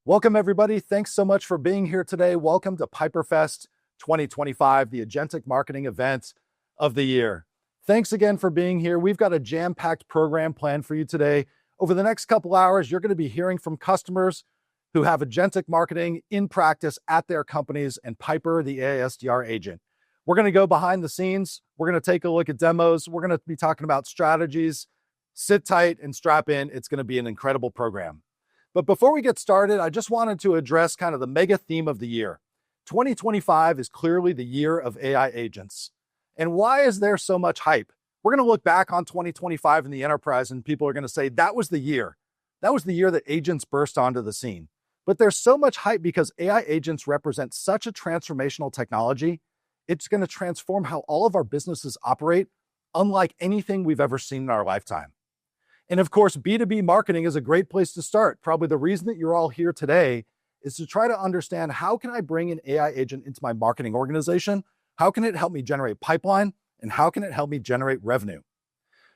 Welcome, everybody. Thanks so much for being here today. Welcome to PiperFest 2025, the Agentic Marketing event of the year. Thanks again for being here. We've got a jam-packed program planned for you today. Over the next couple hours, you're going to be hearing from customers who have agentic marketing in practice at their companies and Piper, the AI SDR agent. We're going to go behind the scenes. We're going to take a look at demos. We're going to be talking about strategies. Sit tight and strap in. It's going to be an incredible program. But before we get started, I just wanted to address kind of the mega theme of the year. 2025 is clearly the year of AI agents. And why is there so much hype? We're going to look back on 2025 in the enterprise and people are going to say, that was the year. That was the year that agents burst onto the scene. But there's so much hype because AI agents represent such a transformational technology. It's going to transform how all of our businesses operate, unlike anything we've ever seen in our lifetime. And of course, B2B marketing is a great place to start. Probably the reason that you're all here today is to try to understand, how can I bring an AI agent into my marketing organization? How can it help me generate pipeline? And how can it help me generate revenue?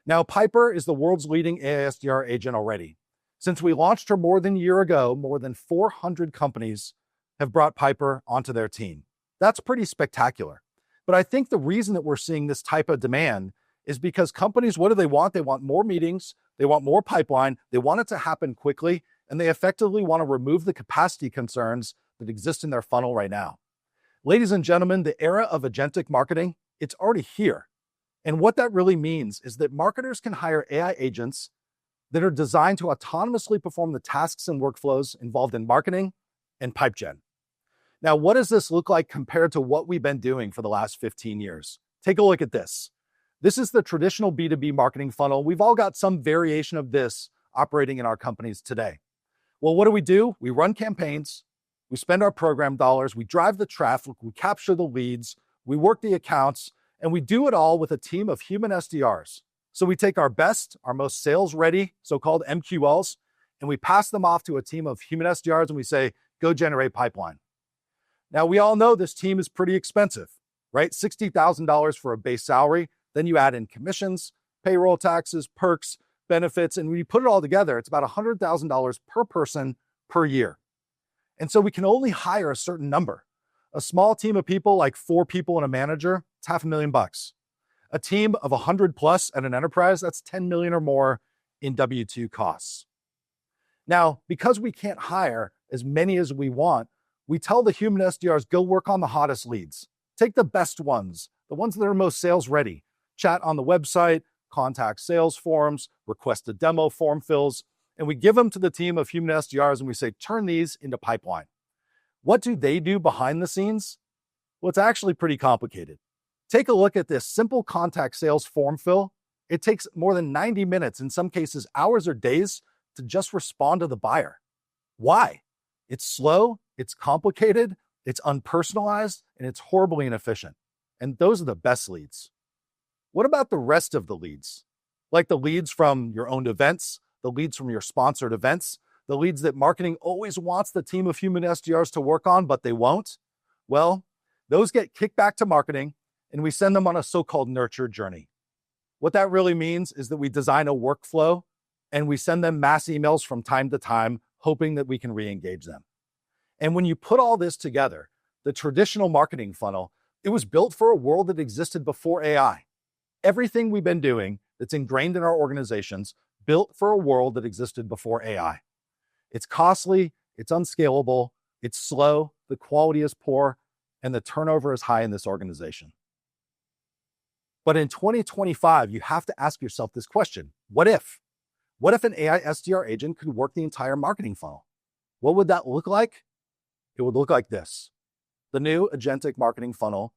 Now, Piper is the world's leading AI SDR agent already. Since we launched her more than a year ago, more than 400 companies have brought Piper onto their team. That's pretty spectacular. But I think the reason that we're seeing this type of demand is because companies, what do they want? They want more meetings. They want more pipeline. They want it to happen quickly. And they effectively want to remove the capacity concerns that exist in their funnel right now. Ladies and gentlemen, the era of agentic marketing, it's already here. And what that really means is that marketers can hire AI agents that are designed to autonomously perform the tasks and workflows involved in marketing and pipe gen. Now, what does this look like compared to what we've been doing for the last 15 years? Take a look at this. This is the traditional B2B marketing funnel. We've all got some variation of this operating in our companies today. Well, what do? We run campaigns, we spend our program dollars, we drive the traffic, we capture the leads, we work the accounts, and we do it all with a team of human SDRs. So we take our best, our most sales-ready, so-called MQLs, and we pass them off to a team of human SDRs and we say, go generate pipeline. Now, we all know this team is pretty expensive, right? $60,000 for a base salary. Then you add in commissions, payroll taxes, perks, benefits, and when you put it all together, it's about $100,000 per person per year. And so we can only hire a certain number. A small team of people, like 4 people and a manager, it's $500,000. A team of 100 plus at an enterprise, that's 10 million or more in W-2 costs. Now, because we can't hire as many as we want, we tell the human SDRs, go work on the hottest leads. Take the best ones, the ones that are most sales ready. Chat on the website, contact sales forms, request a demo form fills, and we give them to the team of human SDRs and we say, turn these into pipeline. What do they do behind the scenes? Well, it's actually pretty complicated. Take a look at this simple contact sales form fill. It takes more than 90 minutes, in some cases hours or days, to just respond to the buyer. Why? It's slow, it's complicated, it's unpersonalized, and it's horribly inefficient. And those are the best leads. What about the rest of the leads? Like the leads from your own events, the leads from your sponsored events, the leads that marketing always wants the team of human SDRs to work on, but they won't? Well, those get kicked back to marketing and we send them on a so-called nurture journey. What that really means is that we design a workflow and we send them mass emails from time to time, hoping that we can re-engage them. And when you put all this together, the traditional marketing funnel, it was built for a world that existed before AI. Everything we've been doing that's ingrained in our organizations, built for a world that existed before AI. It's costly, it's unscalable, it's slow, the quality is poor, and the turnover is high in this organization. But in 2025, you have to ask yourself this question: what if? What if an AI SDR agent could work the entire marketing funnel? What would that look like? It would look like this. The new agentic marketing funnel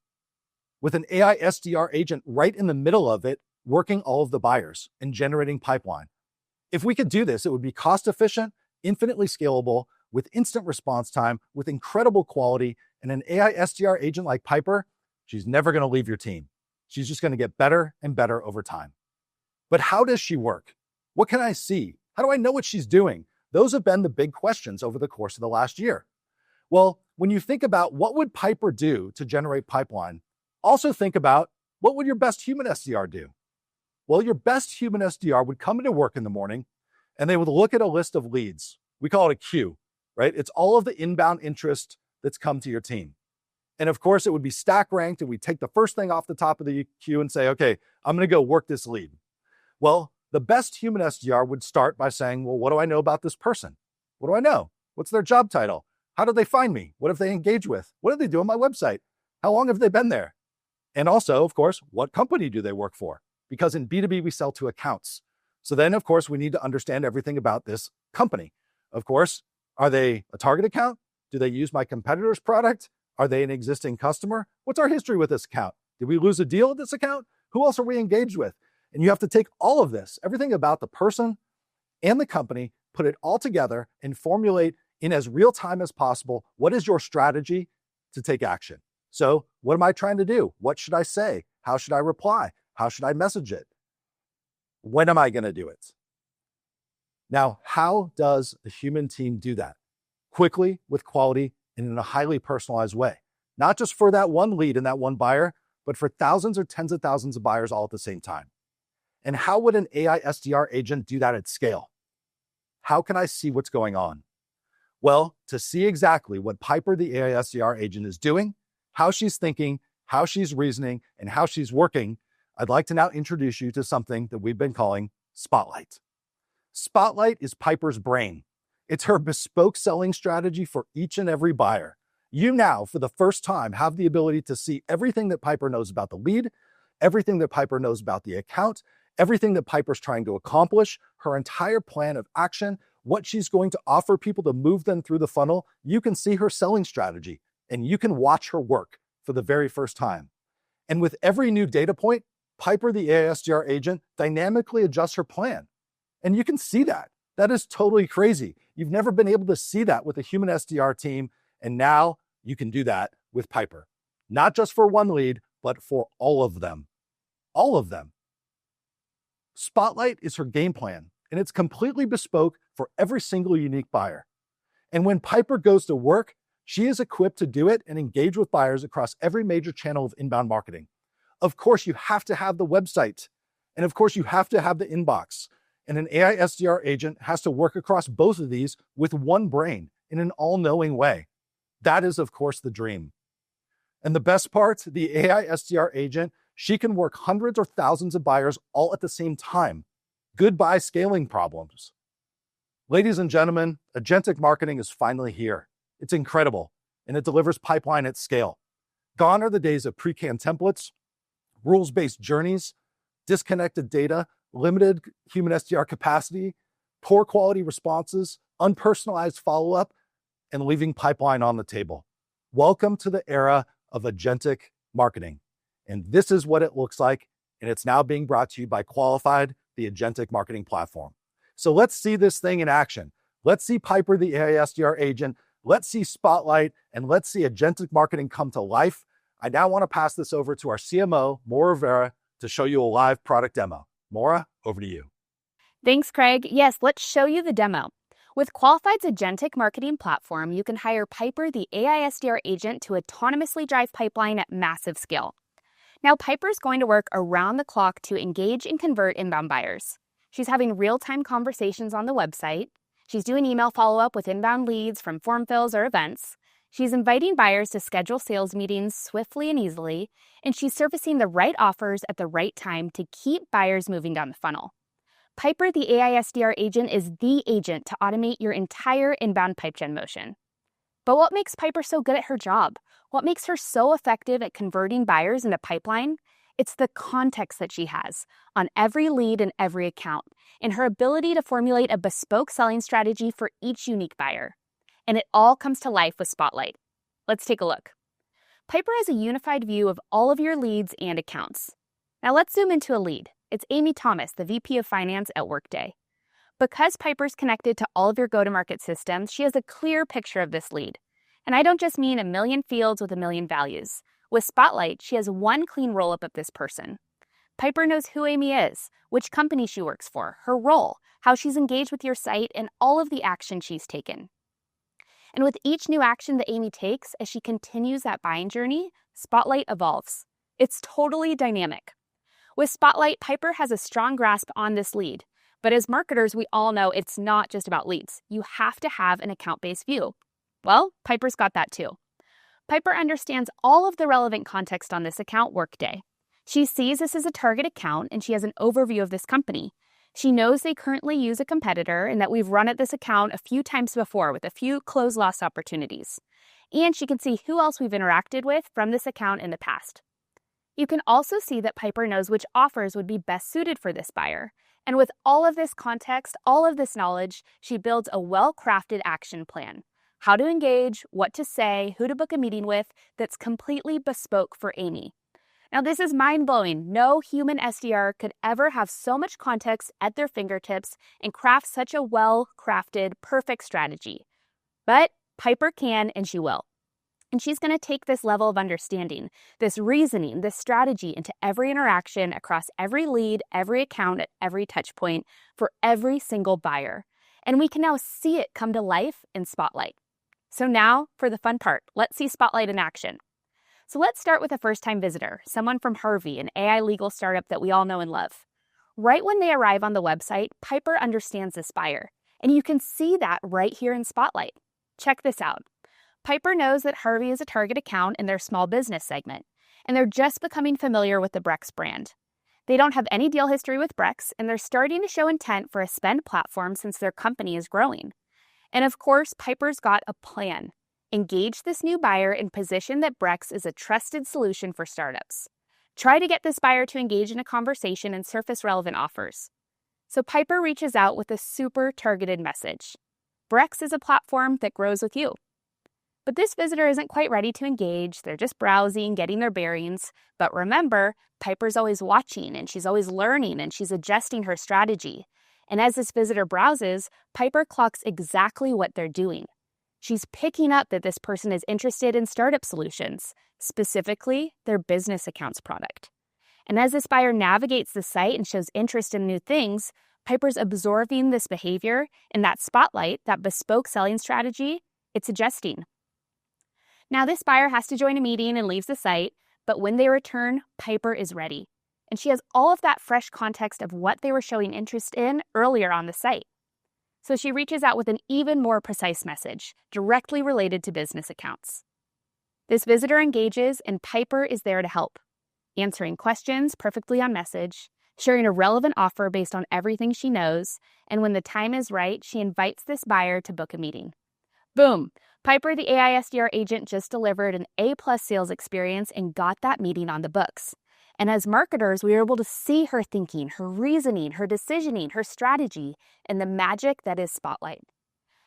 with an AI SDR agent right in the middle of it, working all of the buyers and generating pipeline. If we could do this, it would be cost efficient, infinitely scalable, with instant response time, with incredible quality, and an AI SDR agent like Piper, she's never going to leave your team. She's just going to get better and better over time. But how does she work? What can I see? How do I know what she's doing? Those have been the big questions over the course of the last year. Well, when you think about what would Piper do to generate pipeline, also think about what would your best human SDR do? Well, your best human SDR would come into work in the morning and they would look at a list of leads. We call it a queue. right? It's all of the inbound interest that's come to your team. And of course, it would be stack ranked, and we take the first thing off the top of the queue and say, okay, I'm going to go work this lead. Well, the best human SDR would start by saying, well, what do I know about this person? What do I know? What's their job title? How do they find me? What have they engaged with? What do they do on my website? How long have they been there? And also, of course, what company do they work for? Because in B2B, we sell to accounts. So then, of course, we need to understand everything about this company. Of course, are they a target account? Do they use my competitor's product? Are they an existing customer? What's our history with this account? Did we lose a deal with this account? Who else are we engaged with? And you have to take all of this, everything about the person and the company, put it all together and formulate in as real time as possible, what is your strategy to take action? So what am I trying to do? What should I say? How should I reply? How should I message it? When am I going to do it? Now, how does the human team do that? Quickly, with quality, and in a highly personalized way. Not just for that one lead and that one buyer, but for thousands or tens of thousands of buyers all at the same time. And how would an AI SDR agent do that at scale? How can I see what's going on? Well, to see exactly what Piper, the AI SDR agent, is doing, how she's thinking, how she's reasoning, and how she's working, I'd like to now introduce you to something that we've been calling Spotlight. Spotlight is Piper's brain. It's her bespoke selling strategy for each and every buyer. You now, for the first time, have the ability to see everything that Piper knows about the lead, everything that Piper knows about the account, everything that Piper's trying to accomplish, her entire plan of action, what she's going to offer people to move them through the funnel. You can see her selling strategy, and you can watch her work for the very first time. And with every new data point, Piper, the AI SDR agent, dynamically adjusts her plan. And you can see that. That is totally crazy. You've never been able to see that with a human SDR team, and now you can do that with Piper. Not just for one lead, but for all of them. All of them. Spotlight is her game plan, and it's completely bespoke for every single unique buyer. And when Piper goes to work, she is equipped to do it and engage with buyers across every major channel of inbound marketing. Of course, you have to have the website, and of course, you have to have the inbox. And an AI SDR agent has to work across both of these with one brain in an all-knowing way. That is, of course, the dream. And the best part, the AI SDR agent, she can work hundreds or thousands of buyers all at the same time. Goodbye scaling problems. Ladies and gentlemen, agentic marketing is finally here. It's incredible, and it delivers pipeline at scale. Gone are the days of pre-canned templates, rules-based journeys, disconnected data, limited human SDR capacity, poor quality responses, unpersonalized follow-up, and leaving pipeline on the table. Welcome to the era of agentic marketing. And this is what it looks like, and it's now being brought to you by Qualified, the agentic marketing platform. So let's see this thing in action. Let's see Piper, the AI SDR agent. Let's see Spotlight, and let's see agentic marketing come to life. I now want to pass this over to our CMO, Maura Rivera, to show you a live product demo. Maura, over to you. Thanks, Craig. Yes, let's show you the demo. With Qualified's agentic marketing platform, you can hire Piper, the AI SDR agent, to autonomously drive pipeline at massive scale. Now, Piper's going to work around the clock to engage and convert inbound buyers. She's having real-time conversations on the website. She's doing email follow-up with inbound leads from form fills or events. She's inviting buyers to schedule sales meetings swiftly and easily, and she's surfacing the right offers at the right time to keep buyers moving down the funnel. Piper, the AI SDR agent, is the agent to automate your entire inbound pipe gen motion. But what makes Piper so good at her job? What makes her so effective at converting buyers into pipeline? It's the context that she has on every lead and every account, and her ability to formulate a bespoke selling strategy for each unique buyer. And it all comes to life with Spotlight. Let's take a look. Piper has a unified view of all of your leads and accounts. Now let's zoom into a lead. It's Amy Thomas, the VP of Finance at Workday. Because Piper's connected to all of your go-to-market systems, she has a clear picture of this lead. And I don't just mean a million fields with a million values. With Spotlight, she has one clean roll-up of this person. Piper knows who Amy is, which company she works for, her role, how she's engaged with your site, and all of the action she's taken. And with each new action that Amy takes, as she continues that buying journey, Spotlight evolves. It's totally dynamic. With Spotlight, Piper has a strong grasp on this lead, But as marketers, we all know it's not just about leads. You have to have an account-based view. Well, Piper's got that too. Piper understands all of the relevant context on this account workday. She sees this as a target account and she has an overview of this company. She knows they currently use a competitor and that we've run at this account a few times before with a few close loss opportunities. And she can see who else we've interacted with from this account in the past. You can also see that Piper knows which offers would be best suited for this buyer. And with all of this context, all of this knowledge, she builds a well-crafted action plan. How to engage, what to say, who to book a meeting with that's completely bespoke for Amy. Now, this is mind-blowing. No human SDR could ever have so much context at their fingertips and craft such a well-crafted, perfect strategy. But Piper can and she will. And she's going to take this level of understanding, this reasoning, this strategy into every interaction across every lead, every account, at every touch point for every single buyer. And we can now see it come to life in Spotlight. So now for the fun part, let's see Spotlight in action. So let's start with a first-time visitor, someone from Harvey, an AI legal startup that we all know and love. Right when they arrive on the website, Piper understands this buyer. And you can see that right here in Spotlight. Check this out. Piper knows that Harvey is a target account in their small business segment, and they're just becoming familiar with the Brex brand. They don't have any deal history with Brex, and they're starting to show intent for a spend platform since their company is growing. And of course, Piper's got a plan. Engage this new buyer and position that Brex is a trusted solution for startups. Try to get this buyer to engage in a conversation and surface relevant offers. So Piper reaches out with a super targeted message. Brex is a platform that grows with you. But this visitor isn't quite ready to engage. They're just browsing, getting their bearings. But remember, Piper's always watching and she's always learning and she's adjusting her strategy. And as this visitor browses, Piper clocks exactly what they're doing. She's picking up that this person is interested in startup solutions, specifically their business accounts product. And as this buyer navigates the site and shows interest in new things, Piper's absorbing this behavior, and that Spotlight, that bespoke selling strategy, it's adjusting. Now this buyer has to join a meeting and leaves the site, but when they return, Piper is ready. And she has all of that fresh context of what they were showing interest in earlier on the site. So she reaches out with an even more precise message, directly related to business accounts. This visitor engages, and Piper is there to help, answering questions perfectly on message, sharing a relevant offer based on everything she knows, and when the time is right, she invites this buyer to book a meeting. Boom! Piper, the AI SDR agent, just delivered an A-plus sales experience and got that meeting on the books. And as marketers, we were able to see her thinking, her reasoning, her decisioning, her strategy, and the magic that is Spotlight.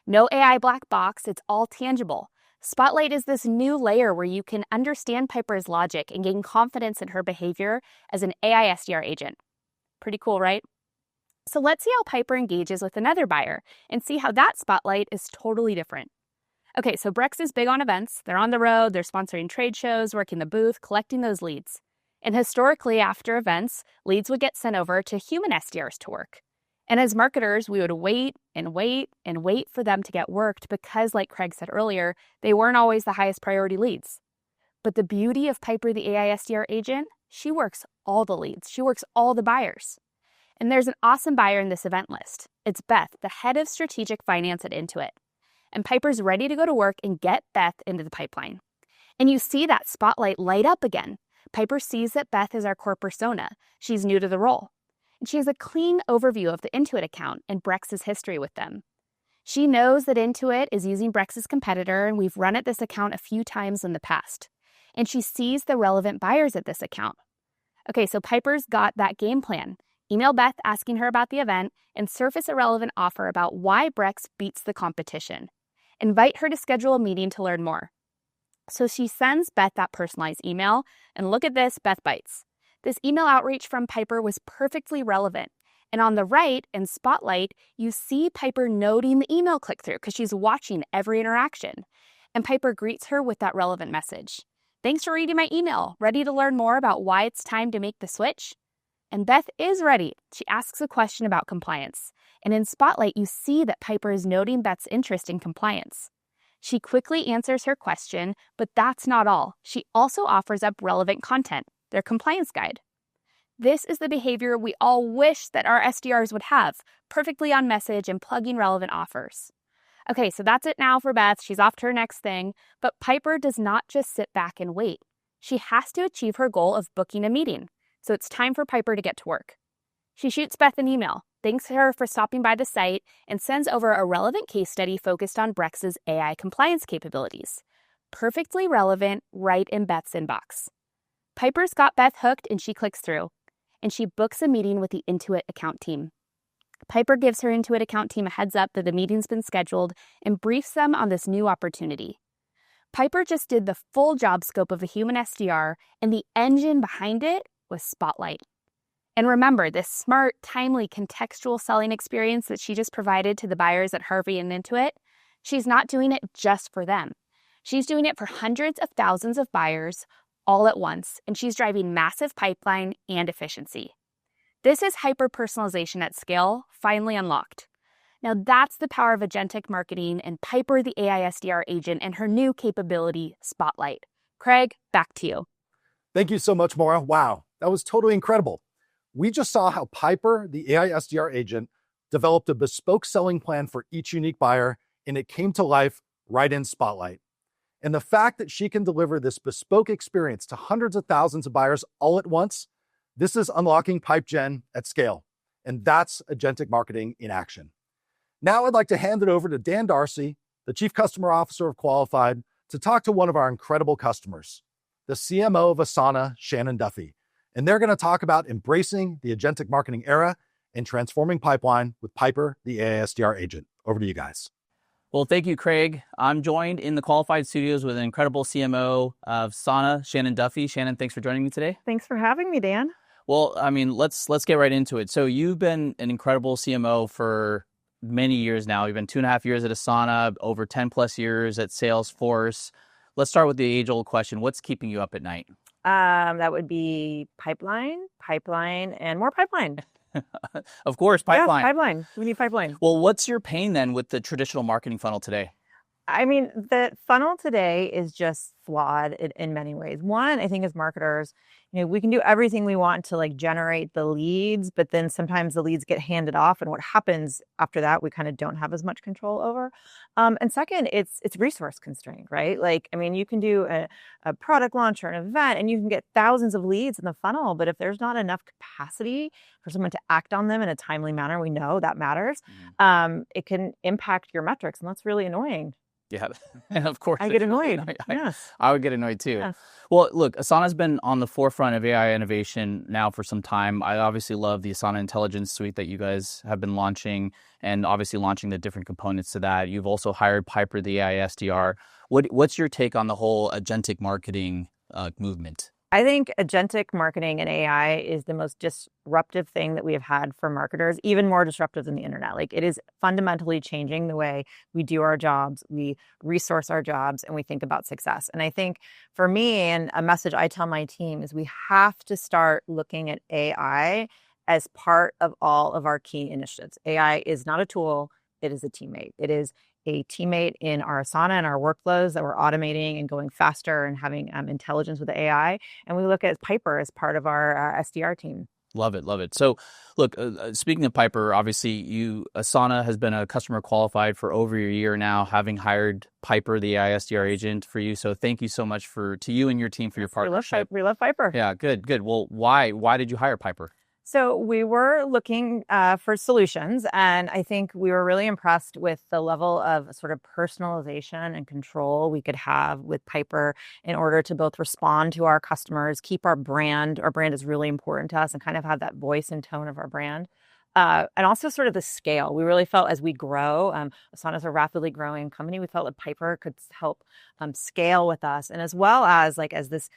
No AI black box, it's all tangible. Spotlight is this new layer where you can understand Piper's logic and gain confidence in her behavior as an AI SDR agent. Pretty cool, right? So let's see how Piper engages with another buyer and see how that Spotlight is totally different. Okay, so Brex is big on events. They're on the road, they're sponsoring trade shows, working the booth, collecting those leads. And historically, after events, leads would get sent over to human SDRs to work. And as marketers, we would wait and wait and wait for them to get worked because, like Craig said earlier, they weren't always the highest priority leads. But the beauty of Piper, the AI SDR agent, she works all the leads. She works all the buyers. And there's an awesome buyer in this event list. It's Beth, the head of strategic finance at Intuit. And Piper's ready to go to work and get Beth into the pipeline. And you see that Spotlight light up again. Piper sees that Beth is our core persona. She's new to the role. And she has a clean overview of the Intuit account and Brex's history with them. She knows that Intuit is using Brex's competitor, and we've run at this account a few times in the past. And she sees the relevant buyers at this account. Okay, so Piper's got that game plan. Email Beth asking her about the event and surface a relevant offer about why Brex beats the competition. Invite her to schedule a meeting to learn more. So she sends Beth that personalized email, and look at this, Beth bites. This email outreach from Piper was perfectly relevant. And on the right, in Spotlight, you see Piper noting the email click-through because she's watching every interaction. And Piper greets her with that relevant message. Thanks for reading my email. Ready to learn more about why it's time to make the switch? And Beth is ready. She asks a question about compliance. And in Spotlight, you see that Piper is noting Beth's interest in compliance. She quickly answers her question, but that's not all. She also offers up relevant content, their compliance guide. This is the behavior we all wish that our SDRs would have, perfectly on message and plugging relevant offers. Okay, so that's it now for Beth. She's off to her next thing. But Piper does not just sit back and wait. She has to achieve her goal of booking a meeting. So it's time for Piper to get to work. She shoots Beth an email, thanks her for stopping by the site, and sends over a relevant case study focused on Brex's AI compliance capabilities. Perfectly relevant, right in Beth's inbox. Piper's got Beth hooked and she clicks through, and she books a meeting with the Intuit account team. Piper gives her Intuit account team a heads up that the meeting's been scheduled and briefs them on this new opportunity. Piper just did the full job scope of a human SDR, and the engine behind it was Spotlight. And remember, this smart, timely, contextual selling experience that she just provided to the buyers at Harvey and Intuit, she's not doing it just for them. She's doing it for hundreds of thousands of buyers all at once, and she's driving massive pipeline and efficiency. This is hyper-personalization at scale, finally unlocked. Now that's the power of agentic marketing and Piper, the AI SDR agent, and her new capability, Spotlight. Craig, back to you. Thank you so much, Maura. Wow, that was totally incredible. We just saw how Piper, the AI SDR agent, developed a bespoke selling plan for each unique buyer, and it came to life right in Spotlight. And the fact that she can deliver this bespoke experience to hundreds of thousands of buyers all at once, this is unlocking pipe gen at scale. And that's agentic marketing in action. Now I'd like to hand it over to Dan Darcy, the Chief Customer Officer of Qualified, to talk to one of our incredible customers, the CMO of Asana, Shannon Duffy. And they're going to talk about embracing the agentic marketing era and transforming pipeline with Piper, the AI SDR agent. Over to you guys. Well, thank you, Craig. I'm joined in the Qualified Studios with an incredible CMO of Asana, Shannon Duffy. Shannon, thanks for joining me today. Thanks for having me, Dan. Well, I mean, let's get right into it. So you've been an incredible CMO for many years now. You've been 2.5 years at Asana, over 10 plus years at Salesforce. Let's start with the age-old question. What's keeping you up at night? That would be pipeline, and more pipeline. Of course, pipeline. Yeah, pipeline. We need pipeline. Well, what's your pain then with the traditional marketing funnel today? I mean, the funnel today is just flawed in many ways. One, I think as marketers, we can do everything we want to generate the leads, but then sometimes the leads get handed off, and what happens after that, we kind of don't have as much control over. And second, it's resource constrained, right? You can do a product launch or an event, and you can get thousands of leads in the funnel, but if there's not enough capacity for someone to act on them in a timely manner, we know that matters. It can impact your metrics, and that's really annoying. Yeah, and of course. I get annoyed. Yes. I would get annoyed too. Yes. Well, look, Asana's been on the forefront of AI innovation now for some time. I obviously love the Asana Intelligence Suite that you guys have been launching, and obviously launching the different components to that. You've also hired Piper, the AI SDR. What's your take on the whole agentic marketing movement? I think agentic marketing and AI is the most disruptive thing that we have had for marketers, even more disruptive than the internet. It is fundamentally changing the way we do our jobs, we resource our jobs, and we think about success. And I think for me, and a message I tell my team, is we have to start looking at AI as part of all of our key initiatives. AI is not a tool, it is a teammate. It is a teammate in our Asana and our workflows that we're automating and going faster and having intelligence with the AI. And we look at Piper as part of our SDR team. Love it, love it. So look, speaking of Piper, obviously Asana has been a customer qualified for over a year now, having hired Piper, the AI SDR agent, for you. So thank you so much to you and your team for your partnership. We love Piper. Yeah, good. Well, why did you hire Piper? So we were looking for solutions, and I think we were really impressed with the level of sort of personalization and control we could have with Piper in order to both respond to our customers, keep our brand. Our brand is really important to us, and kind of have that voice and tone of our brand. And also sort of the scale. We really felt as we grow, Asana is a rapidly growing company, we felt that Piper could help scale with us. And as well as as this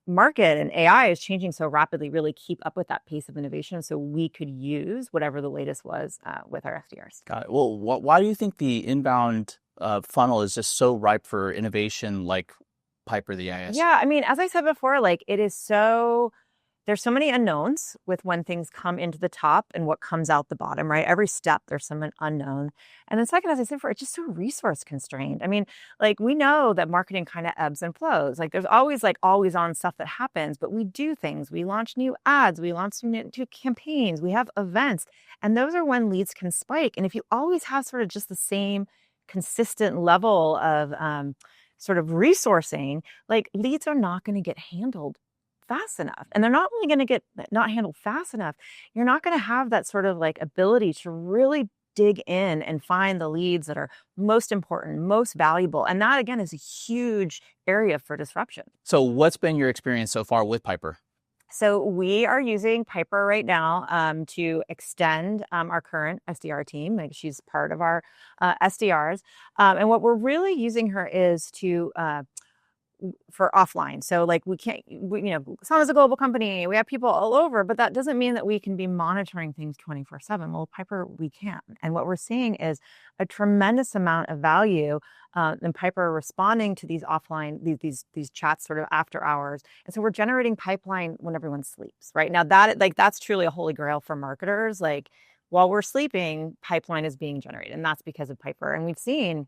market and AI is changing so rapidly, really keep up with that pace of innovation so we could use whatever the latest was with our SDRs. Got it. Well, why do you think the inbound funnel is just so ripe for innovation like Piper, the AI? Yeah, I mean, as I said before, it is so there's so many unknowns with when things come into the top and what comes out the bottom, right? Every step, there's some unknown. And then second, as I said, it's just so resource constrained. I mean, like we know that marketing kind of ebbs and flows. Like there's always like always on stuff that happens, but we do things. We launch new ads, we launch new campaigns, we have events, and those are when leads can spike. And if you always have sort of just the same consistent level of sort of resourcing, like leads are not going to get handled fast enough. And they're not only going to get not handled fast enough, you're not going to have that sort of like ability to really dig in and find the leads that are most important, most valuable. And that again is a huge area for disruption. So what's been your experience so far with Piper? So we are using Piper right now to extend our current SDR team. Like she's part of our SDRs. And what we're really using her is to for offline. So like Asana's a global company. We have people all over, but that doesn't mean that we can be monitoring things 24/7. Well, Piper, we can. And what we're seeing is a tremendous amount of value in Piper responding to these offline, these chats sort of after hours. And so we're generating pipeline when everyone sleeps, right? Now that's truly a holy grail for marketers. Like while we're sleeping, pipeline is being generated. And that's because of Piper. And we've seen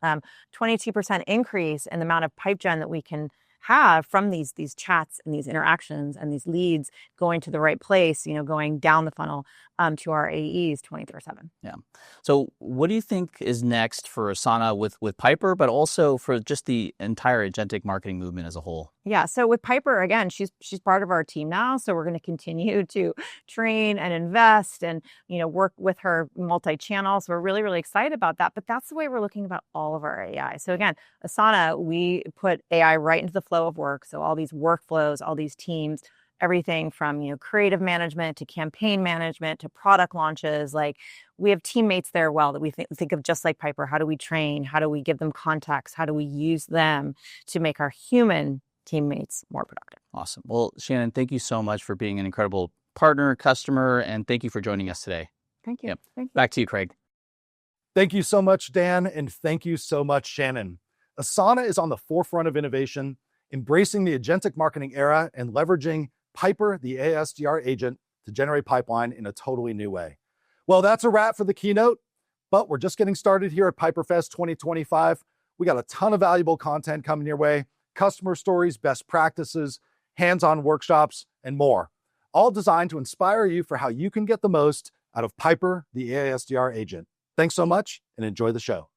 22% increase in the amount of pipe gen that we can have from these chats and these interactions and these leads going to the right place, going down the funnel to our AEs 24/7. Yeah. So what do you think is next for Asana with Piper, but also for just the entire agentic marketing movement as a whole? Yeah. So with Piper, again, she's part of our team now. So we're going to continue to train and invest and, work with her multi-channel. So we're really, really excited about that. But that's the way we're looking about all of our AI. So again, Asana, we put AI right into the flow of work. So all these workflows, all these teams, everything from, creative management to campaign management to product launches. Like we have teammates there that we think of just like Piper. How do we train? How do we give them context? How do we use them to make our human teammates more productive? Awesome. Well, Shannon, thank you so much for being an incredible partner, customer, and thank you for joining us today. Thank you. Yep. Thank you. Back to you, Craig. Thank you so much, Dan, and thank you so much, Shannon. Asana is on the forefront of innovation, embracing the agentic marketing era and leveraging Piper, the ASDR agent, to generate pipeline in a totally new way. Well, that's a wrap for the keynote, but we're just getting started here at PiperFest 2025. We got a ton of valuable content coming your way, customer stories, best practices, hands-on workshops, and more, all designed to inspire you for how you can get the most out of Piper, the ASDR agent. Thanks so much and enjoy the show.